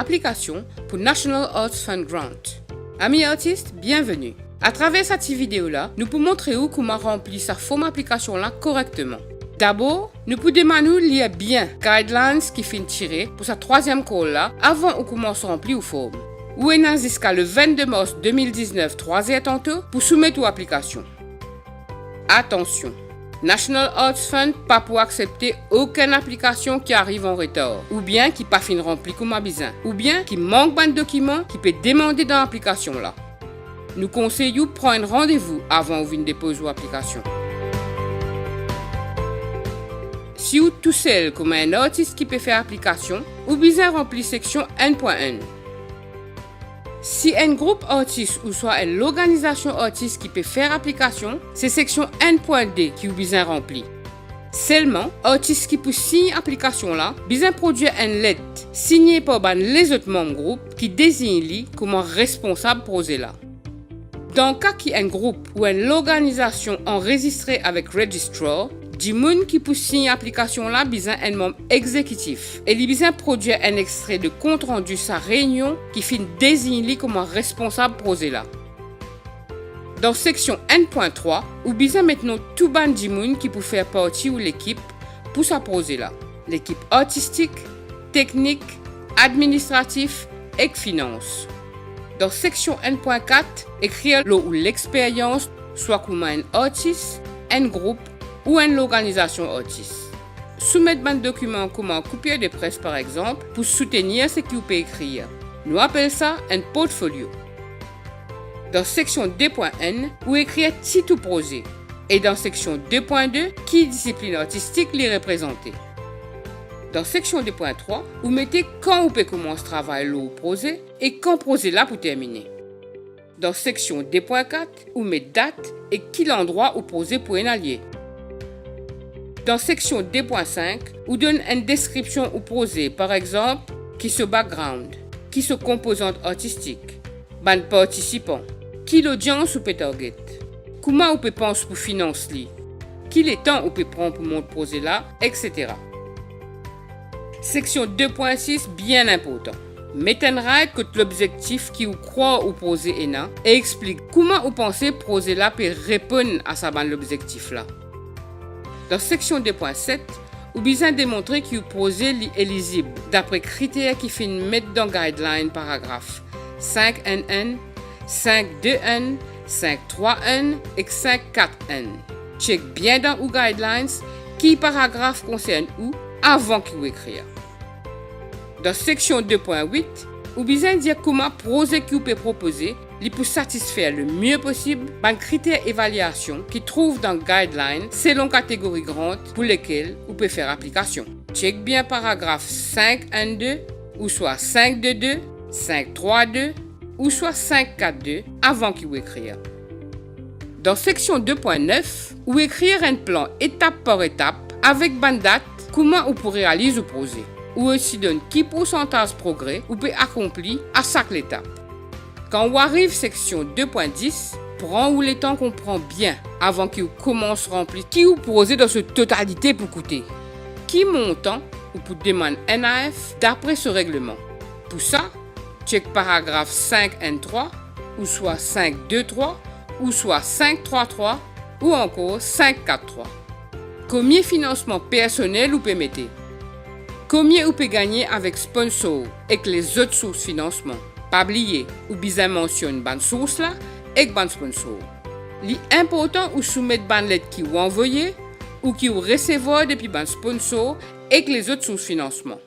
application pour National Arts Fund Grant. Amis artistes, bienvenue. À travers cette vidéo-là, nous pouvons montrer comment remplir sa forme application-là correctement. D'abord, nous pouvons nous lire bien guidelines qui finissent tirées pour sa troisième call-là avant qu'on commence à remplir la forme. Ou est jusqu'à le 22 mars 2019, 3 heures tantôt, pour soumettre aux applications. Attention! National Arts Fund pas pour accepter aucune application qui arrive en retard, ou bien qui pas fin rempli comme besoin, ou bien qui manque de documents qui peut demander dans l'application là. Nous conseillons de prendre rendez-vous avant de venir déposer l'application. Si vous tout seul comme un artiste qui peut faire application, ou bien remplir section N.1. Si un groupe artiste ou soit une organisation artiste qui peut faire application, c'est section N.D qui est besoin rempli. Seulement, artiste qui peut signer application là, besoin produire une lettre signée par les autres membres du groupe qui désigne lui comme responsable projet là. Dans le cas qu'il y a un groupe ou une organisation enregistrée avec Registrar, du monde qui peut signer l'application là besoin un membre exécutif et il besoin produire un extrait de compte rendu sa réunion qui finit désigner comme responsable projet là. Dans section N.3, ou besoin maintenant tout ban du monde qui peut faire partie de l'équipe pour sa projet là. L'équipe artistique, technique, administratif et finance. Dans section N.4, écrire le ou l'expérience soit comme un artiste, un groupe ou une organisation artiste. Soumettre un document comme un copier de presse par exemple pour soutenir ce que vous pouvez écrire. Nous appelons ça un portfolio. Dans section 2.1, vous écrivez titre projet. Et dans section 2.2, qui discipline artistique les représenter. Dans section 2.3, vous mettez quand vous pouvez commencer à travailler le projet et quand le projet là pour terminer. Dans section 2.4, vous mettez date et quel endroit vous projet pour un allié. Dans section 2.5, vous donne une description au projet, par exemple, qui se background, qui se composante artistique, ban participants, qui l'audience ou peut target, comment vous peut penser pour financer, qui les temps vous peut prendre pour mon projet là, etc. Section 2.6, bien important. Mettez en règle que l'objectif qui vous croit au projet est là et explique comment vous pensez projet là peut répondre à sa l'objectif là. Dans section 2.7, vous besoin démontrer que le projet est éligible d'après critères qui finissent mettre dans guideline paragraphe 5N1, 5.2N, 5.3N et 5.4N. Check bien dans vos guidelines qui paragraphe concerne où avant que vous écrire. Dans section 2.8, vous besoin dire comment le projet que vous pouvez proposer pour satisfaire le mieux possible les critères d'évaluation qui trouvent dans le guideline selon catégorie grande pour lesquelles vous pouvez faire application. Check bien paragraphe 5.1.2 ou soit 5.2.2, 5.3.2 ou soit 5.4.2 avant que vous écrire. Dans section 2.9, vous écrire un plan étape par étape avec une date comment vous pourrez réaliser le projet. Ou aussi donne qui pourcentage de progrès vous pouvez accomplir à chaque étape. Quand on arrive section 2.10, prends le temps qu'on prend bien avant qu'il commence à remplir qui vous posez dans cette totalité pour coûter. Qui montant ou pour demander NAF d'après ce règlement. Pour ça, check paragraphe 5N3 ou soit 5.2.3 ou soit 5.3.3 ou encore 5.4.3. Combien financement personnel vous pouvez mettre? Combien vous pouvez gagner avec sponsor et les autres sources de financement? Pas oublier ou bien mentionner bonne source là et bonne sponsor. L'important ou soumettre bonne lettre qui vous envoyez ou qui vous recevoir depuis bonne sponsor et les autres sources de financement.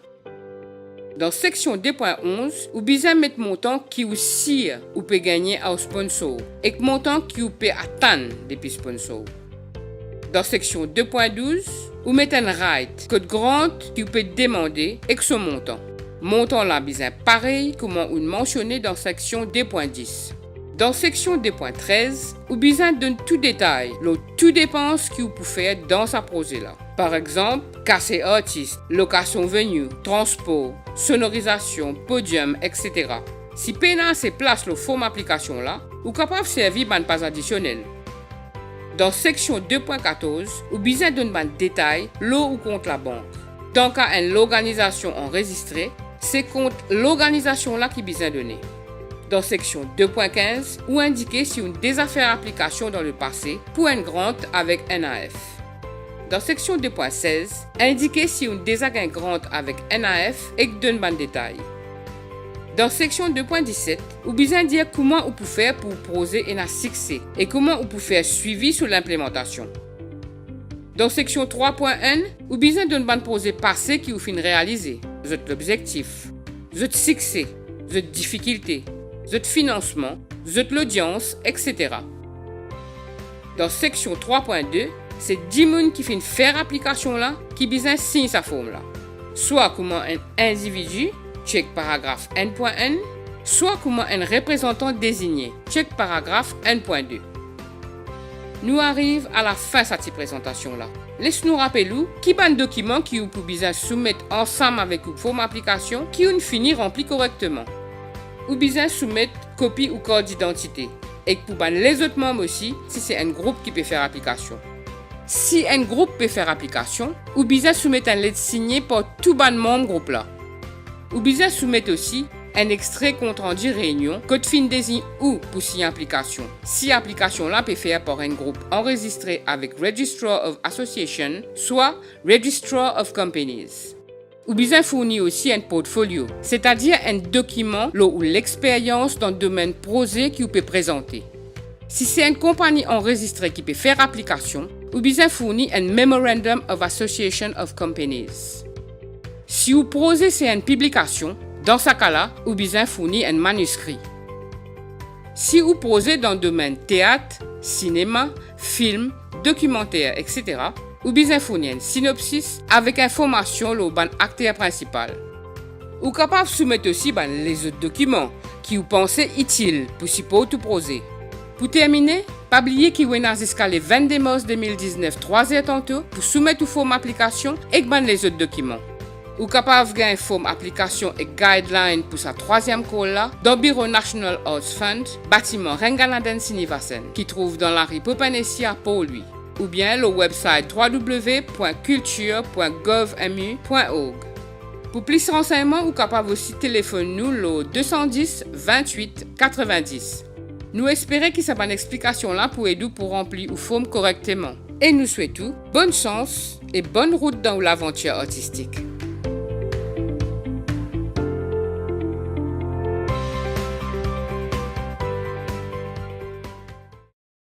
Dans section 2.11, vous besoin mettre montant qui vous sire ou peut gagner au sponsor et montant qui vous peut attendre depuis sponsor. Dans section 2.12, vous mettez un rate code grant qui vous peut demander et que ce montant. Montant là bien pareil comme on mentionné dans section 2.10. Dans section 2.13, vous besoin donner tout détail, tout dépense que vous pouvez faire dans ce projet là. Par exemple, cachet artiste, location venue, transport, sonorisation, podium, etc. Si pena se place le forme application là, vous capable de servir ban pas additionnel. Dans section 2.14, vous besoin donner ban détail l'eau ou compte la banque. Dans cas une organisation enregistrée, c'est contre l'organisation là qui besoin donner. Dans section 2.15, ou indiquer si une désaffaire application dans le passé pour une grante avec NAF. Dans section 2.16, indiquer si une désagain grante avec NAF et donne ban détail. Dans section 2.17, ou besoin dire comment on peut faire pour poser un succès et comment on peut faire suivi sur l'implémentation. Dans section 3.1, ou besoin d'un ban posé passé qui ou fin réaliser, l'objectif, succès, difficulté, financement, l'audience, etc. Dans section 3.2, c'est 10 personnes qui fin faire application là qui besoin signe sa forme là. Soit comment un individu, check paragraphe N.N, soit comment un représentant désigné, check paragraphe N.2. Nous arrivons à la fin de cette présentation-là. Laisse-nous rappeler qui est un document qui vous pouvez soumettre ensemble avec une forme application qui une fini rempli correctement. Ou besoin soumettre copie ou code d'identité. Et pour les autres membres aussi, si c'est un groupe qui peut faire application. Si un groupe peut faire application, ou besoin soumettre un lettre signé par tout ban membre groupe là. Ou besoin soumettre aussi un extrait compte rendu réunion, code fin désigne ou pour signer application. Si application là peut faire par un groupe enregistré avec Registrar of Association, soit Registrar of Companies. Ou besoin fournir aussi un portfolio, c'est-à-dire un document où l'expérience dans le domaine projet qui vous peut présenter. Si c'est une compagnie enregistrée qui peut faire application, ou besoin fournir un Memorandum of Association of Companies. Si vous projet c'est une publication, dans ce cas-là, vous besoin fournir un manuscrit. Si vous projet dans le domaine théâtre, cinéma, film, documentaire, etc., ou besoin fournir un synopsis avec information sur le acteur principal. Ou capable de soumettre aussi les autres documents qui vous pensez utiles pour support tout projet. Pour terminer, pas oublier qu'il y a jusqu'à le 22 mars 2019 3 heures tantôt pour soumettre une forme application et les autres documents. Ou capable de gagner forme application et guideline pour sa troisième call là dans le Bureau National Arts Fund, bâtiment Renganaden Sinivasen, qui trouve dans la rue Popanessia pour lui. Ou bien le website www.culture.gov.mu.org. Pour plus de renseignements, vous capable aussi téléphoner nous le 210 28 90. Nous espérons que cette explication là pour aider pour remplir ou forme correctement. Et nous souhaitons bonne chance et bonne route dans l'aventure artistique.